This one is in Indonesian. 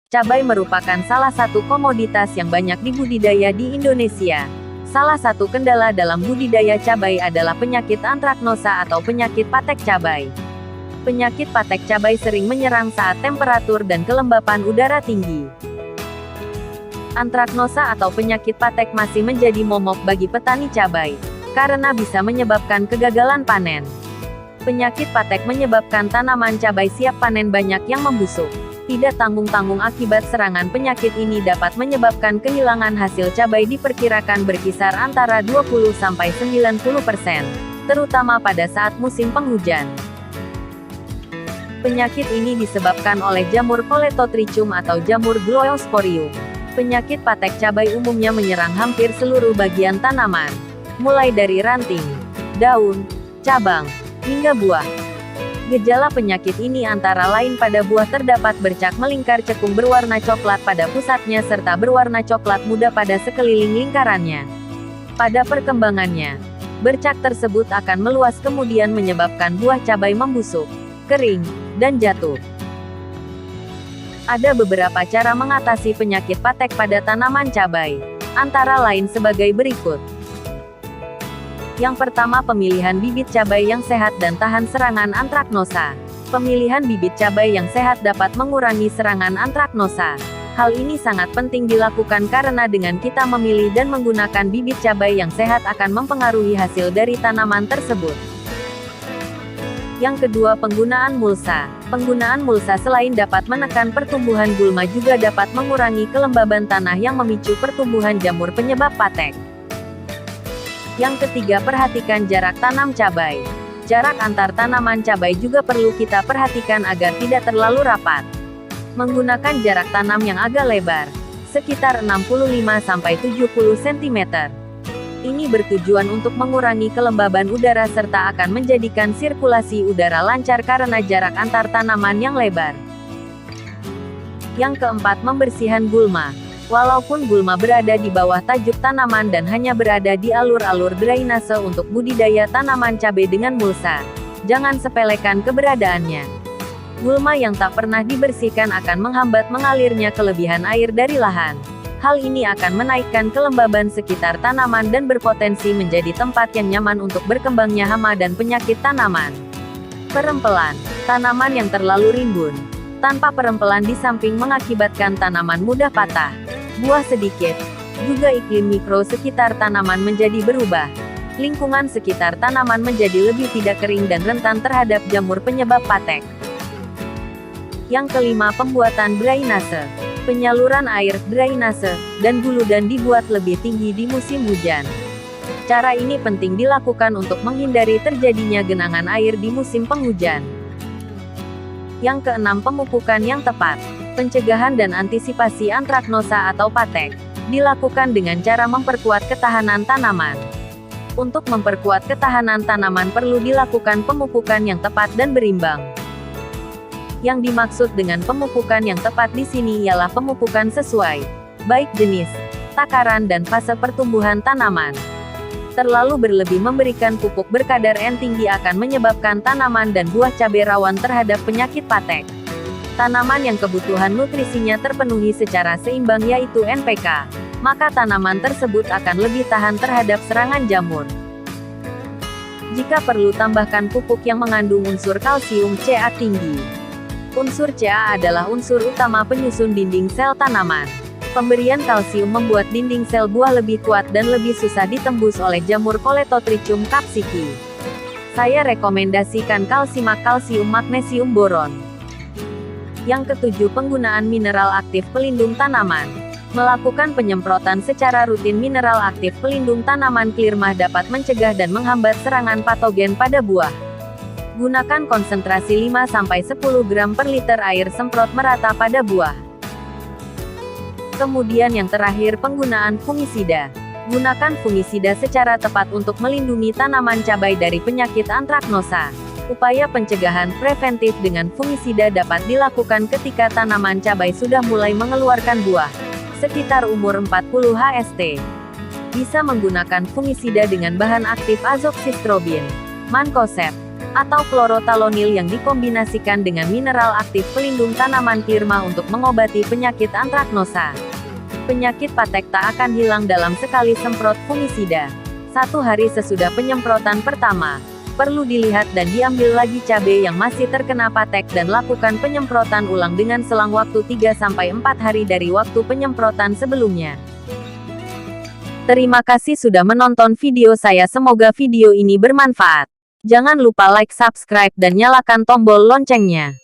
Cabai merupakan salah satu komoditas yang banyak dibudidaya di Indonesia. Salah satu kendala dalam budidaya cabai adalah penyakit antraknosa atau penyakit patek cabai. Penyakit patek cabai sering menyerang saat temperatur dan kelembapan udara tinggi. Antraknosa atau penyakit patek masih menjadi momok bagi petani cabai, karena bisa menyebabkan kegagalan panen. Penyakit patek menyebabkan tanaman cabai siap panen banyak yang membusuk. Tidak tanggung-tanggung akibat serangan penyakit ini dapat menyebabkan kehilangan hasil cabai diperkirakan berkisar antara 20–90%, terutama pada saat musim penghujan. Penyakit ini disebabkan oleh jamur Coletotrichum atau jamur Gloeosporium. Penyakit patek cabai umumnya menyerang hampir seluruh bagian tanaman, mulai dari ranting, daun, cabang, hingga buah. Gejala penyakit ini antara lain pada buah terdapat bercak melingkar cekung berwarna coklat pada pusatnya serta berwarna coklat muda pada sekeliling lingkarannya. Pada perkembangannya, bercak tersebut akan meluas kemudian menyebabkan buah cabai membusuk, kering, dan jatuh. Ada beberapa cara mengatasi penyakit patek pada tanaman cabai, antara lain sebagai berikut. Yang pertama, pemilihan bibit cabai yang sehat dan tahan serangan antraknosa. Pemilihan bibit cabai yang sehat dapat mengurangi serangan antraknosa. Hal ini sangat penting dilakukan karena dengan kita memilih dan menggunakan bibit cabai yang sehat akan mempengaruhi hasil dari tanaman tersebut. Yang kedua, penggunaan mulsa. Penggunaan mulsa selain dapat menekan pertumbuhan gulma juga dapat mengurangi kelembaban tanah yang memicu pertumbuhan jamur penyebab patek. Yang ketiga, perhatikan jarak tanam cabai. Jarak antar tanaman cabai juga perlu kita perhatikan agar tidak terlalu rapat. Menggunakan jarak tanam yang agak lebar, sekitar 65–70 cm. Ini bertujuan untuk mengurangi kelembaban udara serta akan menjadikan sirkulasi udara lancar karena jarak antar tanaman yang lebar. Yang keempat, membersihkan gulma. Walaupun gulma berada di bawah tajuk tanaman dan hanya berada di alur-alur drainase untuk budidaya tanaman cabai dengan mulsa, jangan sepelekan keberadaannya. Gulma yang tak pernah dibersihkan akan menghambat mengalirnya kelebihan air dari lahan. Hal ini akan menaikkan kelembaban sekitar tanaman dan berpotensi menjadi tempat yang nyaman untuk berkembangnya hama dan penyakit tanaman. Perempelan. Tanaman yang terlalu rimbun tanpa perempelan di samping mengakibatkan tanaman mudah patah, buah sedikit, juga iklim mikro sekitar tanaman menjadi berubah. Lingkungan sekitar tanaman menjadi lebih tidak kering dan rentan terhadap jamur penyebab patek. Yang kelima, pembuatan drainase. Penyaluran air, drainase, dan guludan dibuat lebih tinggi di musim hujan. Cara ini penting dilakukan untuk menghindari terjadinya genangan air di musim penghujan. Yang keenam, pemupukan yang tepat. Pencegahan dan antisipasi antraknosa atau patek dilakukan dengan cara memperkuat ketahanan tanaman. Untuk memperkuat ketahanan tanaman perlu dilakukan pemupukan yang tepat dan berimbang. Yang dimaksud dengan pemupukan yang tepat di sini ialah pemupukan sesuai, baik jenis, takaran dan fase pertumbuhan tanaman. Terlalu berlebih memberikan pupuk berkadar N tinggi akan menyebabkan tanaman dan buah cabai rawan terhadap penyakit patek. Tanaman yang kebutuhan nutrisinya terpenuhi secara seimbang yaitu NPK, maka tanaman tersebut akan lebih tahan terhadap serangan jamur. Jika perlu, tambahkan pupuk yang mengandung unsur kalsium Ca tinggi. Unsur Ca adalah unsur utama penyusun dinding sel tanaman. Pemberian kalsium membuat dinding sel buah lebih kuat dan lebih susah ditembus oleh jamur Coletotrichum capsicum. Saya rekomendasikan kalsimak, kalsium, magnesium, boron. Yang ketujuh, penggunaan mineral aktif pelindung tanaman. Melakukan penyemprotan secara rutin mineral aktif pelindung tanaman Clearmah dapat mencegah dan menghambat serangan patogen pada buah. Gunakan konsentrasi 5–10 gram per liter air semprot merata pada buah. Kemudian yang terakhir, penggunaan fungisida. Gunakan fungisida secara tepat untuk melindungi tanaman cabai dari penyakit antraknosa. Upaya pencegahan preventif dengan fungisida dapat dilakukan ketika tanaman cabai sudah mulai mengeluarkan buah, sekitar umur 40 HST. Bisa menggunakan fungisida dengan bahan aktif azoxystrobin, mancozeb, atau klorotalonil yang dikombinasikan dengan mineral aktif pelindung tanaman Firma untuk mengobati penyakit antraknosa. Penyakit patek tak akan hilang dalam sekali semprot fungisida. 1 hari sesudah penyemprotan pertama, perlu dilihat dan diambil lagi cabai yang masih terkena patek dan lakukan penyemprotan ulang dengan selang waktu 3-4 hari dari waktu penyemprotan sebelumnya. Terima kasih sudah menonton video saya, semoga video ini bermanfaat. Jangan lupa like, subscribe dan nyalakan tombol loncengnya.